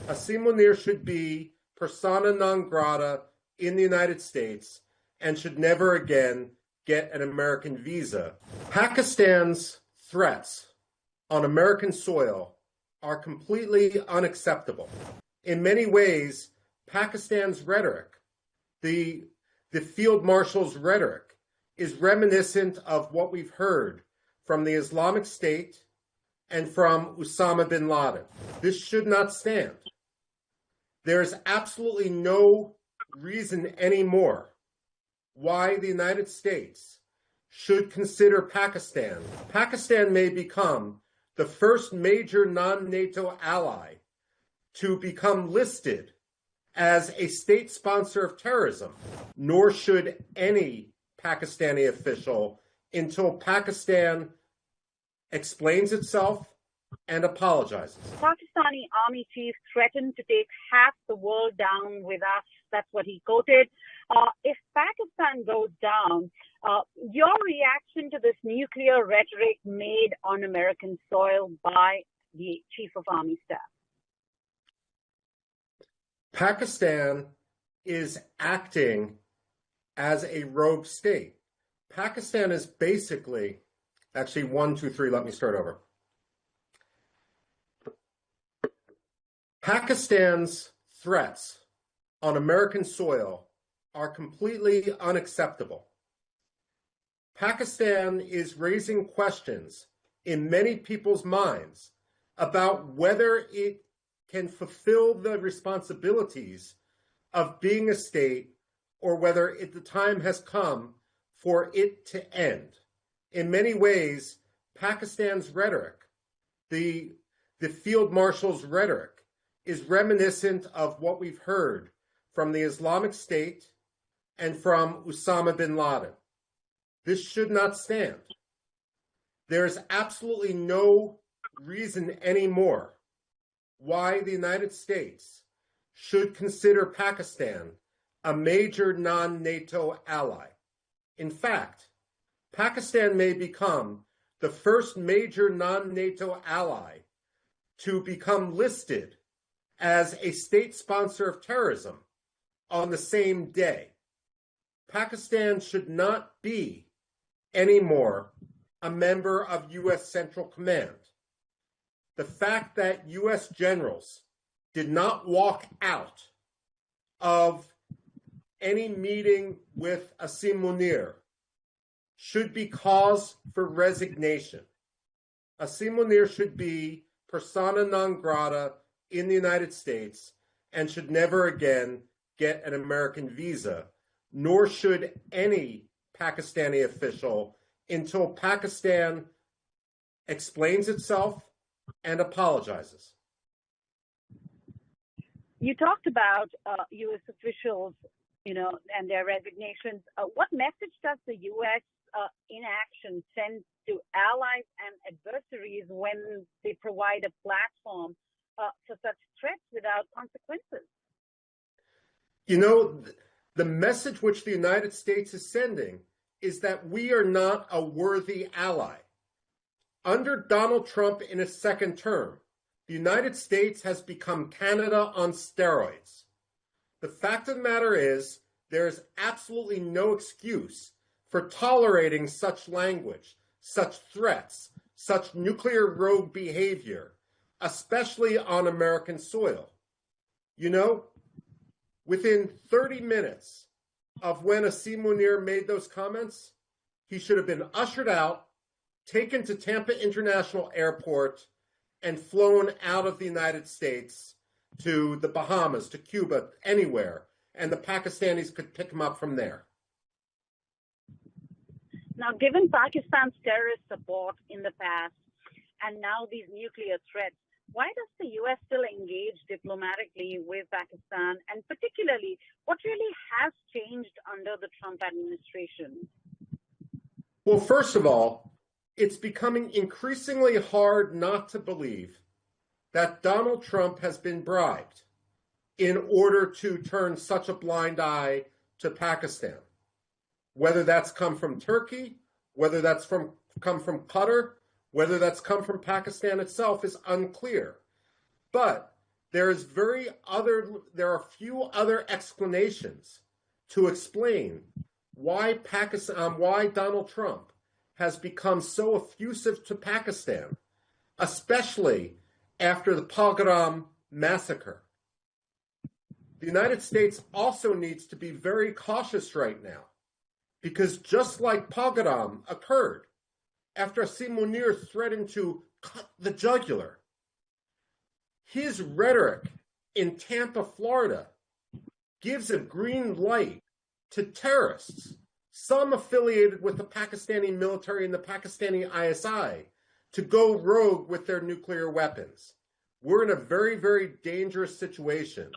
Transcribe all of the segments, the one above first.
Asim Munir should be persona non grata in the United States and should never again get an American visa. Pakistan's threats on American soil are completely unacceptable. In many ways, Pakistan's rhetoric, the field marshal's rhetoric, is reminiscent of what we've heard from the Islamic State and from Osama Bin Laden. This should not stand. There is absolutely no reason anymore why the United States should consider Pakistan. Pakistan may become the first major non-NATO ally to become listed as a state sponsor of terrorism, nor should any Pakistani official until Pakistan explains itself and apologizes. Pakistani army chief threatened to take half the world down with us. That's what he quoted. If Pakistan goes down, your reaction to this nuclear rhetoric made on American soil by the Chief of Army Staff? Pakistan is acting as a rogue state. Pakistan is basically, actually, 1, 2, 3, let me start over. Pakistan's threats on American soil are completely unacceptable. Pakistan is raising questions in many people's minds about whether it can fulfill the responsibilities of being a state or whether the time has come for it to end. In many ways, Pakistan's rhetoric, the field marshal's rhetoric, is reminiscent of what we've heard from the Islamic State and from Osama bin Laden. This should not stand. There is absolutely no reason anymore why the United States should consider Pakistan a major non-NATO ally. In fact, Pakistan may become the first major non-NATO ally to become listed as a state sponsor of terrorism on the same day. Pakistan should not be anymore a member of U.S. Central Command. The fact that U.S. generals did not walk out of any meeting with Asim Munir should be cause for resignation. Asim Munir should be persona non grata in the United States and should never again get an American visa, nor should any Pakistani official until Pakistan explains itself and apologizes. You talked about U.S. officials, and their resignations. What message does the U.S. inaction send to allies and adversaries when they provide a platform for such threats without consequences? The message which the United States is sending is that we are not a worthy ally. Under Donald Trump in his second term, the United States has become Canada on steroids. The fact of the matter is, there is absolutely no excuse for tolerating such language, such threats, such nuclear rogue behavior, especially on American soil. Within 30 minutes of when Asim Munir made those comments, he should have been ushered out, taken to Tampa International Airport, and flown out of the United States to the Bahamas, to Cuba, anywhere, and the Pakistanis could pick him up from there. Now, given Pakistan's terrorist support in the past and now these nuclear threats, why does the U.S. still engage diplomatically with Pakistan? And particularly, what really has changed under the Trump administration? Well, first of all, it's becoming increasingly hard not to believe that Donald Trump has been bribed in order to turn such a blind eye to Pakistan. Whether that's come from Turkey, whether that's come from Qatar, whether that's come from Pakistan itself is unclear. But there are few other explanations to explain why Donald Trump has become so effusive to Pakistan, especially after the Pahalgam massacre. The United States also needs to be very cautious right now, because just like Pahalgam occurred after Asim Munir threatened to cut the jugular, his rhetoric in Tampa, Florida, gives a green light to terrorists, some affiliated with the Pakistani military and the Pakistani ISI, to go rogue with their nuclear weapons. We're in a very, very dangerous situation,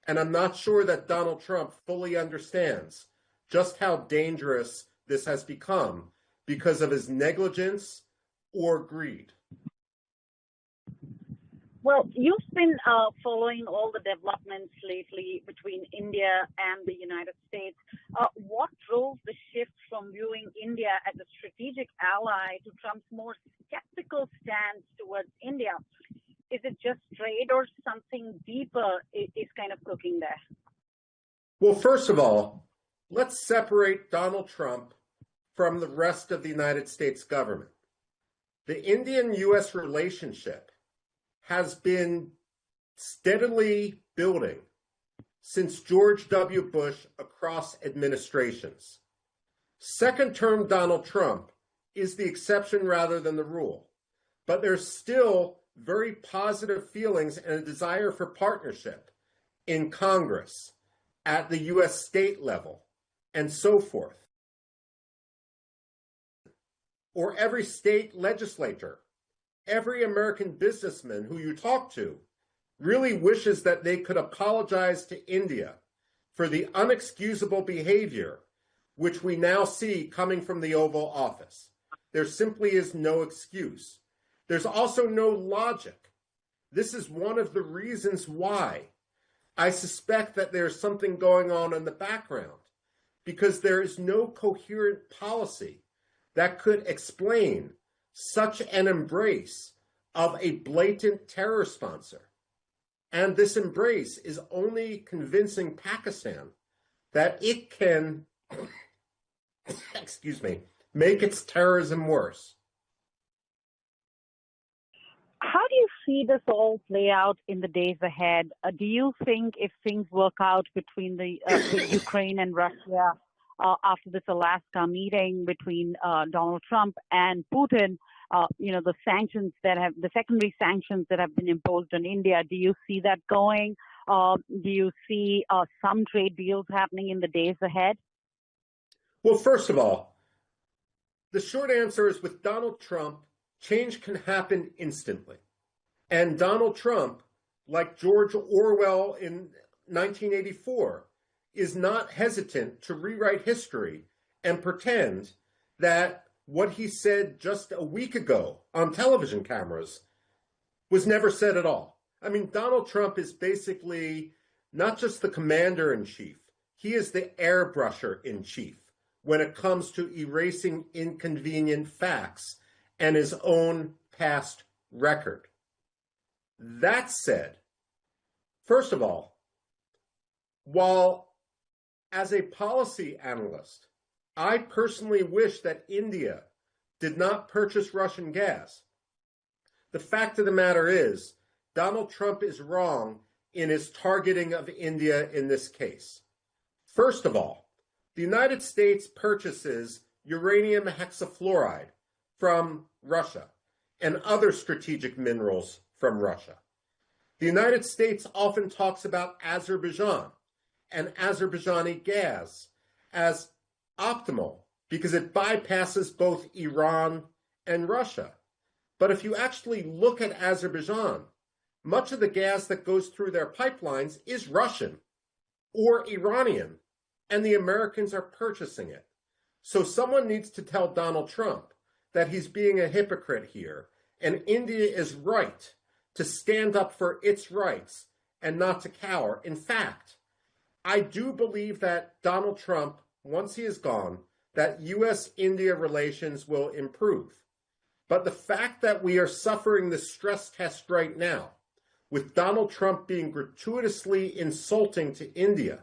and I'm not sure that Donald Trump fully understands just how dangerous this has become because of his negligence or greed. Well, you've been following all the developments lately between India and the United States. What drove the shift from viewing India as a strategic ally to Trump's more skeptical stance towards India? Is it just trade or something deeper is kind of cooking there? Well, first of all, let's separate Donald Trump from the rest of the United States government. The Indian-U.S. relationship has been steadily building since George W. Bush across administrations. Second-term Donald Trump is the exception rather than the rule, but there's still very positive feelings and a desire for partnership in Congress, at the U.S. state level, and so forth. Or every state legislator, every American businessman who you talk to really wishes that they could apologize to India for the unexcusable behavior which we now see coming from the Oval Office. There simply is no excuse. There's also no logic. This is one of the reasons why I suspect that there's something going on in the background, because there is no coherent policy that could explain such an embrace of a blatant terror sponsor. And this embrace is only convincing Pakistan that it can, make its terrorism worse. How do you see this all play out in the days ahead? Do you think if things work out between the Ukraine and Russia after this Alaska meeting between Donald Trump and Putin, the secondary sanctions that have been imposed on India, do you see that going? Do you see some trade deals happening in the days ahead? Well, first of all, the short answer is with Donald Trump, change can happen instantly. And Donald Trump, like George Orwell in 1984, is not hesitant to rewrite history and pretend that what he said just a week ago on television cameras was never said at all. I mean, Donald Trump is basically not just the commander-in-chief, he is the airbrusher-in-chief when it comes to erasing inconvenient facts and his own past record. That said, first of all, while as a policy analyst, I personally wish that India did not purchase Russian gas, the fact of the matter is Donald Trump is wrong in his targeting of India in this case. First of all, the United States purchases uranium hexafluoride from Russia and other strategic minerals from Russia. The United States often talks about Azerbaijan and Azerbaijani gas as optimal because it bypasses both Iran and Russia. But if you actually look at Azerbaijan, much of the gas that goes through their pipelines is Russian or Iranian, and the Americans are purchasing it. So someone needs to tell Donald Trump that he's being a hypocrite here, and India is right to stand up for its rights and not to cower. In fact, I do believe that Donald Trump, once he is gone, that U.S.-India relations will improve. But the fact that we are suffering the stress test right now, with Donald Trump being gratuitously insulting to India,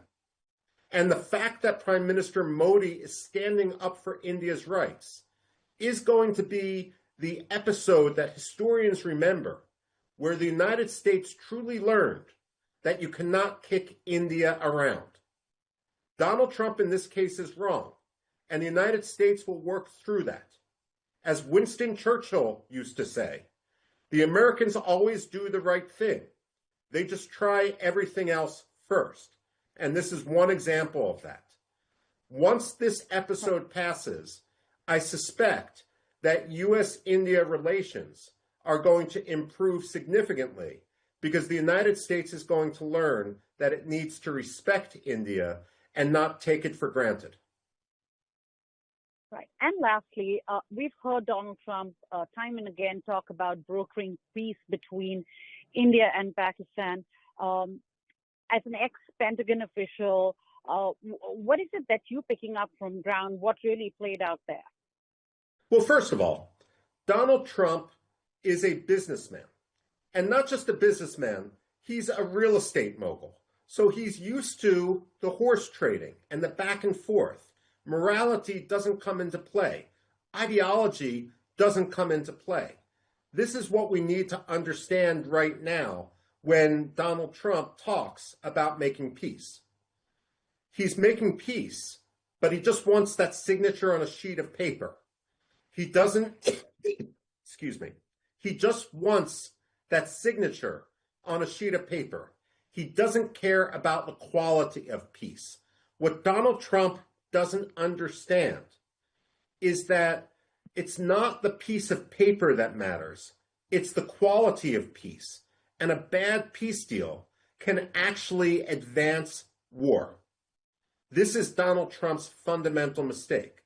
and the fact that Prime Minister Modi is standing up for India's rights, is going to be the episode that historians remember, where the United States truly learned that you cannot kick India around. Donald Trump in this case is wrong, and the United States will work through that. As Winston Churchill used to say, the Americans always do the right thing. They just try everything else first. And this is one example of that. Once this episode passes, I suspect that U.S.-India relations are going to improve significantly because the United States is going to learn that it needs to respect India and not take it for granted. Right. And lastly, we've heard Donald Trump time and again talk about brokering peace between India and Pakistan. As an ex-Pentagon official, what is it that you're picking up from ground? What really played out there? Well, first of all, Donald Trump is a businessman. And not just a businessman, he's a real estate mogul. So he's used to the horse trading and the back and forth. Morality doesn't come into play. Ideology doesn't come into play. This is what we need to understand right now when Donald Trump talks about making peace. He's making peace, but he just wants that signature on a sheet of paper. He doesn't, excuse me, he just wants that signature on a sheet of paper. He doesn't care about the quality of peace. What Donald Trump doesn't understand is that it's not the piece of paper that matters. It's the quality of peace. And a bad peace deal can actually advance war. This is Donald Trump's fundamental mistake.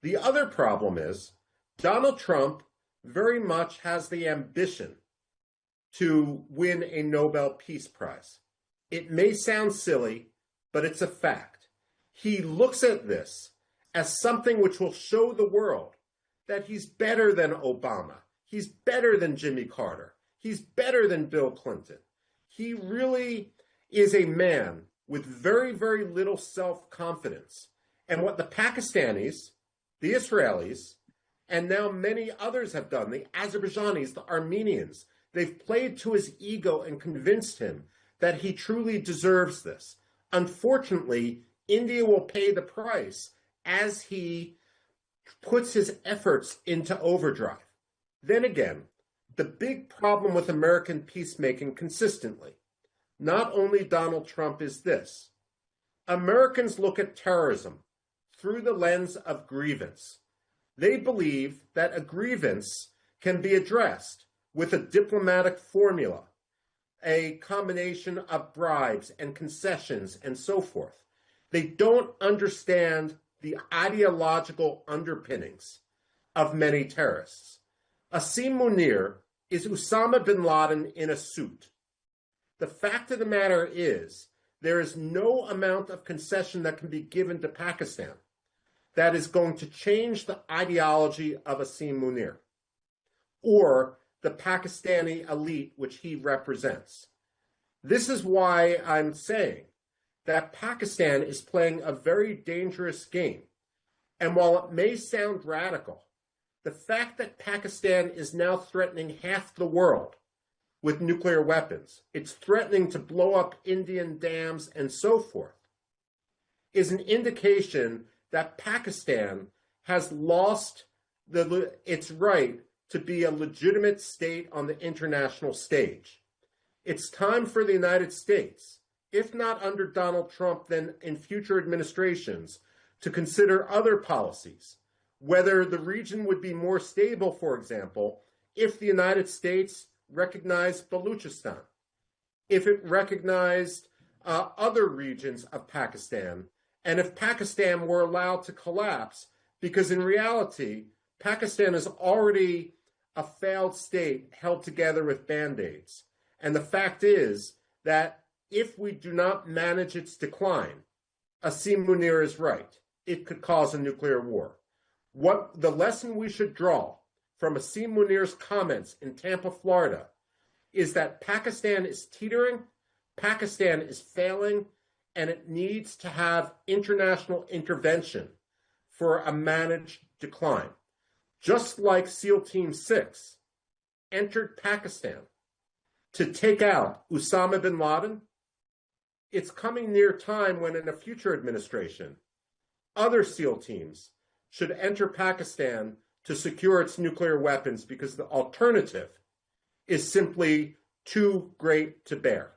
The other problem is Donald Trump very much has the ambition to win a Nobel Peace Prize. It may sound silly, but it's a fact. He looks at this as something which will show the world that he's better than Obama. He's better than Jimmy Carter. He's better than Bill Clinton. He really is a man with very, very little self-confidence. And what the Pakistanis, the Israelis, and now many others have done, the Azerbaijanis, the Armenians, they've played to his ego and convinced him that he truly deserves this. Unfortunately, India will pay the price as he puts his efforts into overdrive. Then again, the big problem with American peacemaking consistently, not only Donald Trump, is this. Americans look at terrorism through the lens of grievance. They believe that a grievance can be addressed with a diplomatic formula, a combination of bribes and concessions and so forth. They don't understand the ideological underpinnings of many terrorists. Asim Munir is Osama Bin Laden in a suit. The fact of the matter is, there is no amount of concession that can be given to Pakistan that is going to change the ideology of Asim Munir or the Pakistani elite which he represents. This is why I'm saying that Pakistan is playing a very dangerous game. And while it may sound radical, the fact that Pakistan is now threatening half the world with nuclear weapons, it's threatening to blow up Indian dams and so forth, is an indication that Pakistan has lost its right to be a legitimate state on the international stage. It's time for the United States, if not under Donald Trump, then in future administrations, to consider other policies, whether the region would be more stable, for example, if the United States recognized Baluchistan, if it recognized other regions of Pakistan, and if Pakistan were allowed to collapse, because in reality, Pakistan is already a failed state held together with Band-Aids. And the fact is that if we do not manage its decline, Asim Munir is right. It could cause a nuclear war. What the lesson we should draw from Asim Munir's comments in Tampa, Florida, is that Pakistan is teetering, Pakistan is failing, and it needs to have international intervention for a managed decline. Just like SEAL Team 6 entered Pakistan to take out Osama Bin Laden, it's coming near time when in a future administration, other SEAL teams should enter Pakistan to secure its nuclear weapons because the alternative is simply too great to bear.